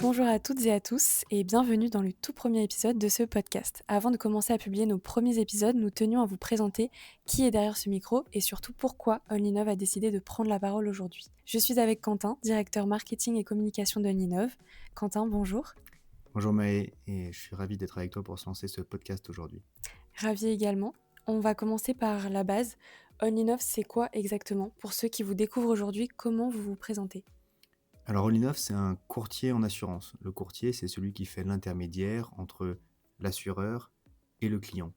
Bonjour à toutes et à tous et bienvenue dans le tout premier épisode de ce podcast. Avant de commencer à publier nos premiers épisodes, nous tenions à vous présenter qui est derrière ce micro et surtout pourquoi Onlinov a décidé de prendre la parole aujourd'hui. Je suis avec Quentin, directeur marketing et communication d'Onlinov. Quentin, bonjour. Bonjour Maë, et je suis ravi d'être avec toi pour se lancer ce podcast aujourd'hui. Ravi également. On va commencer par la base. Onlinov, c'est quoi exactement? Pour ceux qui vous découvrent aujourd'hui, comment vous vous présentez? Alors Olinov, c'est un courtier en assurance. Le courtier, c'est celui qui fait l'intermédiaire entre l'assureur et le client.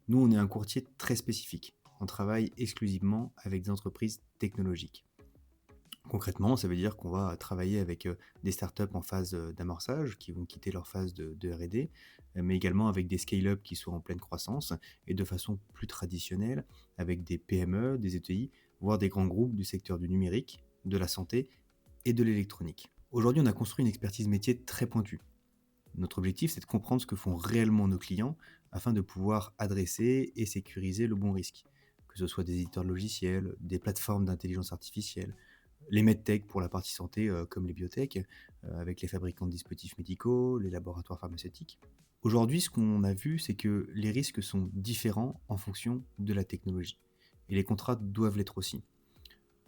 Nous, on est un courtier très spécifique. On travaille exclusivement avec des entreprises technologiques. Concrètement, ça veut dire qu'on va travailler avec des startups en phase d'amorçage qui vont quitter leur phase de R&D, mais également avec des scale-up qui sont en pleine croissance et de façon plus traditionnelle avec des PME, des ETI, voire des grands groupes du secteur du numérique, de la santé et de l'électronique. Aujourd'hui, on a construit une expertise métier très pointue. Notre objectif, c'est de comprendre ce que font réellement nos clients afin de pouvoir adresser et sécuriser le bon risque, que ce soit des éditeurs de logiciels, des plateformes d'intelligence artificielle, les medtech pour la partie santé comme les biotech, avec les fabricants de dispositifs médicaux, les laboratoires pharmaceutiques. Aujourd'hui, ce qu'on a vu, c'est que les risques sont différents en fonction de la technologie. Et les contrats doivent l'être aussi.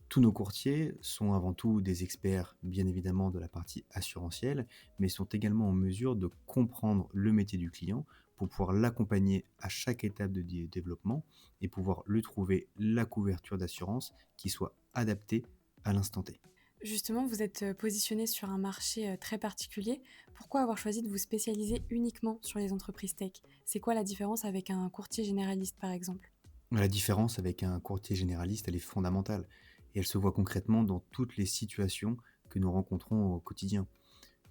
Tous nos courtiers sont avant tout des experts, bien évidemment, de la partie assurantielle, mais sont également en mesure de comprendre le métier du client pour pouvoir l'accompagner à chaque étape de développement et pouvoir lui trouver la couverture d'assurance qui soit adaptée à l'instant T. Justement, vous êtes positionné sur un marché très particulier. Pourquoi avoir choisi de vous spécialiser uniquement sur les entreprises tech? C'est quoi la différence avec un courtier généraliste, par exemple? La différence avec un courtier généraliste, elle est fondamentale et elle se voit concrètement dans toutes les situations que nous rencontrons au quotidien.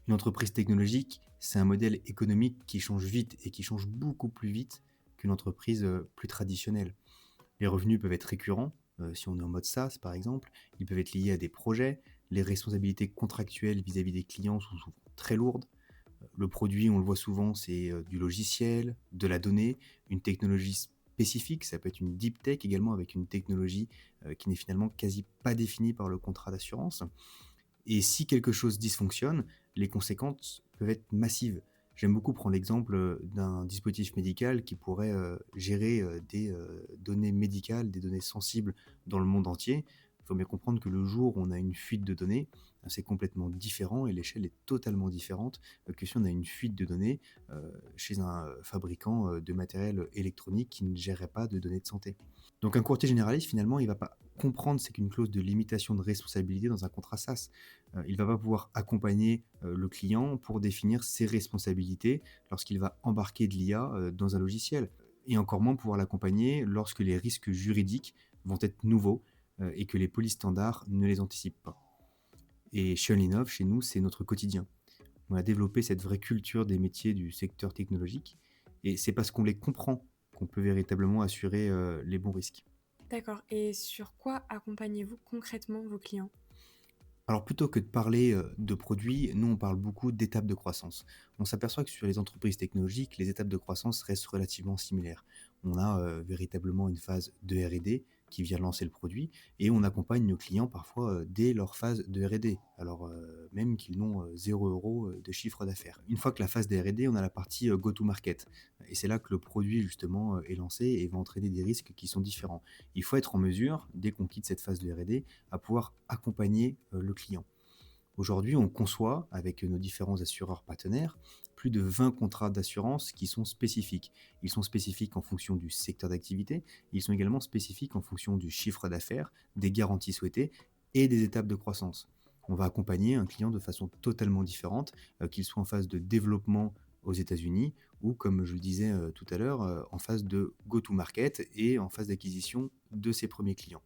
Une entreprise technologique, c'est un modèle économique qui change vite et qui change beaucoup plus vite qu'une entreprise plus traditionnelle. Les revenus peuvent être récurrents, si on est en mode SaaS par exemple, ils peuvent être liés à des projets, les responsabilités contractuelles vis-à-vis des clients sont souvent très lourdes. Le produit, on le voit souvent, c'est du logiciel, de la donnée, une technologie spécifique, ça peut être une deep tech également avec une technologie qui n'est finalement quasi pas définie par le contrat d'assurance. Et si quelque chose dysfonctionne, les conséquences peuvent être massives. J'aime beaucoup prendre l'exemple d'un dispositif médical qui pourrait gérer des données médicales, des données sensibles dans le monde entier. Il faut bien comprendre que le jour où on a une fuite de données, c'est complètement différent et l'échelle est totalement différente que si on a une fuite de données chez un fabricant de matériel électronique qui ne gérerait pas de données de santé. Donc un courtier généraliste, finalement, il ne va pas comprendre c'est qu'une clause de limitation de responsabilité dans un contrat SaaS. Il ne va pas pouvoir accompagner le client pour définir ses responsabilités lorsqu'il va embarquer de l'IA dans un logiciel. Et encore moins pouvoir l'accompagner lorsque les risques juridiques vont être nouveaux et que les polices standards ne les anticipent pas. Et chez Onlinov, chez nous, c'est notre quotidien. On a développé cette vraie culture des métiers du secteur technologique et c'est parce qu'on les comprend qu'on peut véritablement assurer les bons risques. D'accord. Et sur quoi accompagnez-vous concrètement vos clients? Alors plutôt que de parler de produits, nous on parle beaucoup d'étapes de croissance. On s'aperçoit que sur les entreprises technologiques, les étapes de croissance restent relativement similaires. On a véritablement une phase de R&D qui vient lancer le produit et on accompagne nos clients parfois dès leur phase de R&D, alors même qu'ils n'ont 0 euros de chiffre d'affaires. Une fois que la phase de R&D, on a la partie go-to-market et c'est là que le produit justement est lancé et va entraîner des risques qui sont différents. Il faut être en mesure, dès qu'on quitte cette phase de R&D, à pouvoir accompagner le client. Aujourd'hui, on conçoit, avec nos différents assureurs partenaires, plus de 20 contrats d'assurance qui sont spécifiques. Ils sont spécifiques en fonction du secteur d'activité, ils sont également spécifiques en fonction du chiffre d'affaires, des garanties souhaitées et des étapes de croissance. On va accompagner un client de façon totalement différente, qu'il soit en phase de développement aux États-Unis ou, comme je le disais tout à l'heure, en phase de go-to-market et en phase d'acquisition de ses premiers clients.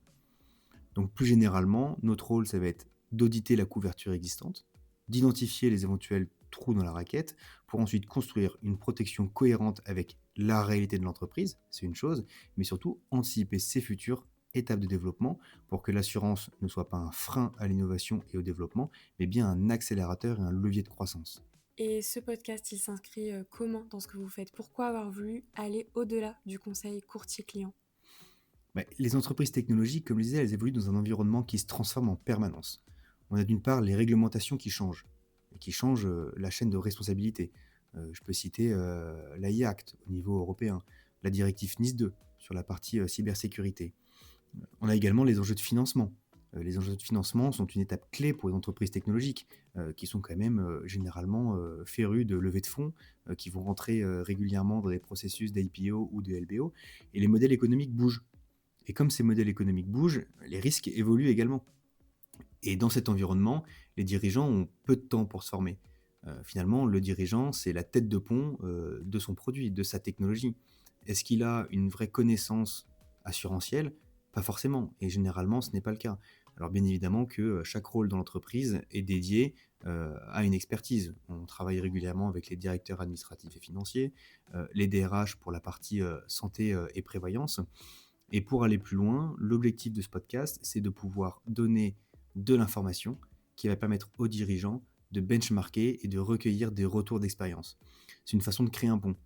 Donc plus généralement, notre rôle, ça va être d'auditer la couverture existante, d'identifier les éventuels trous dans la raquette, pour ensuite construire une protection cohérente avec la réalité de l'entreprise, c'est une chose, mais surtout anticiper ses futures étapes de développement pour que l'assurance ne soit pas un frein à l'innovation et au développement, mais bien un accélérateur et un levier de croissance. Et ce podcast, il s'inscrit comment dans ce que vous faites? Pourquoi avoir voulu aller au-delà du conseil courtier client? Les entreprises technologiques, comme je le disais, elles évoluent dans un environnement qui se transforme en permanence. On a d'une part les réglementations qui changent. et qui change la chaîne de responsabilité. Je peux citer l'AI Act au niveau européen, la directive NIS 2 sur la partie cybersécurité. On a également les enjeux de financement. Les enjeux de financement sont une étape clé pour les entreprises technologiques qui sont quand même généralement férues de levée de fonds, qui vont rentrer régulièrement dans des processus d'IPO ou de LBO, et les modèles économiques bougent. Et comme ces modèles économiques bougent, les risques évoluent également. Et dans cet environnement, les dirigeants ont peu de temps pour se former. Finalement, le dirigeant, c'est la tête de pont de son produit, de sa technologie. Est-ce qu'il a une vraie connaissance assurantielle? Pas forcément, et généralement, ce n'est pas le cas. Alors bien évidemment que chaque rôle dans l'entreprise est dédié à une expertise. On travaille régulièrement avec les directeurs administratifs et financiers, les DRH pour la partie santé et prévoyance. Et pour aller plus loin, l'objectif de ce podcast, c'est de pouvoir donner de l'information qui va permettre aux dirigeants de benchmarker et de recueillir des retours d'expérience. C'est une façon de créer un pont,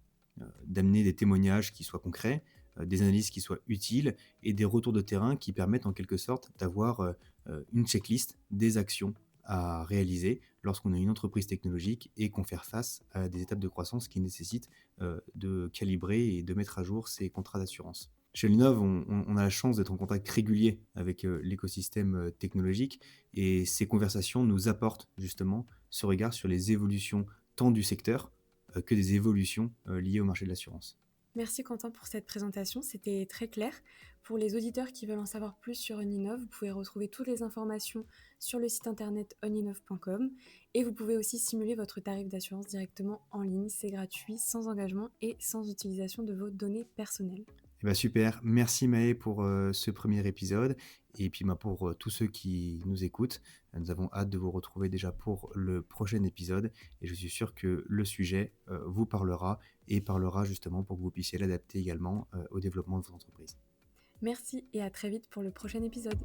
d'amener des témoignages qui soient concrets, des analyses qui soient utiles et des retours de terrain qui permettent en quelque sorte d'avoir une checklist des actions à réaliser lorsqu'on a une entreprise technologique et qu'on fait face à des étapes de croissance qui nécessitent de calibrer et de mettre à jour ses contrats d'assurance. Chez Linov, on a la chance d'être en contact régulier avec l'écosystème technologique, et ces conversations nous apportent justement ce regard sur les évolutions tant du secteur que des évolutions liées au marché de l'assurance. Merci Quentin pour cette présentation, c'était très clair. Pour les auditeurs qui veulent en savoir plus sur Oninov, vous pouvez retrouver toutes les informations sur le site internet oninov.com, et vous pouvez aussi simuler votre tarif d'assurance directement en ligne, c'est gratuit, sans engagement et sans utilisation de vos données personnelles. Eh ben super, merci Maë pour ce premier épisode, et puis pour tous ceux qui nous écoutent, nous avons hâte de vous retrouver déjà pour le prochain épisode, et je suis sûr que le sujet vous parlera et parlera justement pour que vous puissiez l'adapter également au développement de votre entreprise. Merci et à très vite pour le prochain épisode.